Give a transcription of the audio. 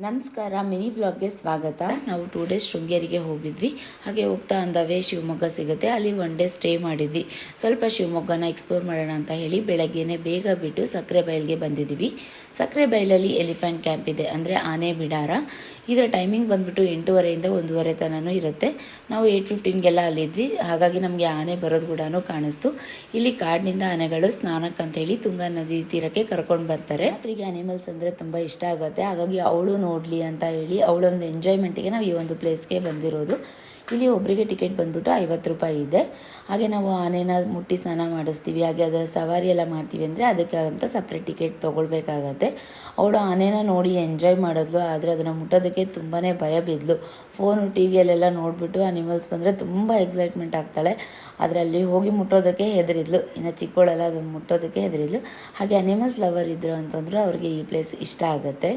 ನಮಸ್ಕಾರ, ಮಿನಿ ವ್ಲಾಗ್ಗೆ ಸ್ವಾಗತ. ನಾವು 2 ಡೇಸ್ ಶೃಂಗೇರಿಗೆ ಹೋಗಿದ್ವಿ. ಹಾಗೆ ಹೋಗ್ತಾ ಅಂದವೇ ಶಿವಮೊಗ್ಗ ಸಿಗುತ್ತೆ, ಅಲ್ಲಿ 1 ಡೇ ಸ್ಟೇ ಮಾಡಿದ್ವಿ. ಸ್ವಲ್ಪ ಶಿವಮೊಗ್ಗನ ಎಕ್ಸ್ಪ್ಲೋರ್ ಮಾಡೋಣ ಅಂತ ಹೇಳಿ ಬೆಳಗ್ಗೆನೆ ಬೇಗ ಬಿಟ್ಟು ಸಕ್ಕರೆಬೈಲ್ಗೆ ಬಂದಿದ್ದೀವಿ. ಸಕ್ಕರೆಬೈಲಲ್ಲಿ ಎಲಿಫೆಂಟ್ ಕ್ಯಾಂಪ್ ಇದೆ, ಅಂದರೆ ಆನೆ ಬಿಡಾರ. ಇದರ ಟೈಮಿಂಗ್ ಬಂದ್ಬಿಟ್ಟು 8:30 ಇಂದ 1:30 ತನಕ ಇರುತ್ತೆ. ನಾವು 8:15ಗೆಲ್ಲ ಅಲ್ಲಿದ್ವಿ, ಹಾಗಾಗಿ ನಮಗೆ ಆನೆ ಬರೋದು ಕೂಡ ಕಾಣಿಸ್ತು. ಇಲ್ಲಿ ಕಾಡಿನಿಂದ ಆನೆಗಳು ಸ್ನಾನಕ್ಕಂತೇಳಿ ತುಂಗಾ ನದಿ ತೀರಕ್ಕೆ ಕರ್ಕೊಂಡು ಬರ್ತಾರೆ. ರಾತ್ರಿಗೆ ಅನಿಮಲ್ಸ್ ಅಂದರೆ ತುಂಬ ಇಷ್ಟ ಆಗುತ್ತೆ, ಹಾಗಾಗಿ ಅವಳು ನೋಡಲಿ ಅಂತ ಹೇಳಿ ಅವಳೊಂದು ಎಂಜಾಯ್ಮೆಂಟಿಗೆ ನಾವು ಈ ಒಂದು ಪ್ಲೇಸ್ಗೆ ಬಂದಿರೋದು. ಇಲ್ಲಿ ಒಬ್ಬರಿಗೆ ಟಿಕೆಟ್ ಬಂದ್ಬಿಟ್ಟು 50 ರೂಪಾಯಿ ಇದೆ. ಹಾಗೆ ನಾವು ಆನೆನ ಮುಟ್ಟಿ ಸ್ನಾನ ಮಾಡಿಸ್ತೀವಿ, ಹಾಗೆ ಅದರ ಸವಾರಿ ಎಲ್ಲ ಮಾಡ್ತೀವಿ ಅಂದರೆ ಅದಕ್ಕೆ ಅಂತ ಸಪ್ರೇಟ್ ಟಿಕೆಟ್ ತೊಗೊಳ್ಬೇಕಾಗತ್ತೆ. ಅವಳು ಆನೆನ ನೋಡಿ ಎಂಜಾಯ್ ಮಾಡಿದ್ಲು, ಆದರೆ ಅದನ್ನು ಮುಟ್ಟೋದಕ್ಕೆ ತುಂಬಾ ಭಯ ಬಿದ್ಲು. ಫೋನು ಟಿವಿಯಲ್ಲೆಲ್ಲ ನೋಡಿಬಿಟ್ಟು ಅನಿಮಲ್ಸ್ ಬಂದರೆ ತುಂಬ ಎಕ್ಸೈಟ್ಮೆಂಟ್ ಆಗ್ತಾಳೆ, ಆದರೆ ಅಲ್ಲಿ ಹೋಗಿ ಮುಟ್ಟೋದಕ್ಕೆ ಹೆದರಿದ್ಲು. ಇನ್ನು ಚಿಕ್ಕವಳೆಲ್ಲ ಅದು ಮುಟ್ಟೋದಕ್ಕೆ ಹೆದರಿದ್ಲು. ಹಾಗೆ ಅನಿಮಲ್ಸ್ ಲವರ್ ಇದ್ರು ಅಂತಂದ್ರೆ ಅವ್ರಿಗೆ ಈ ಪ್ಲೇಸ್ ಇಷ್ಟ ಆಗುತ್ತೆ.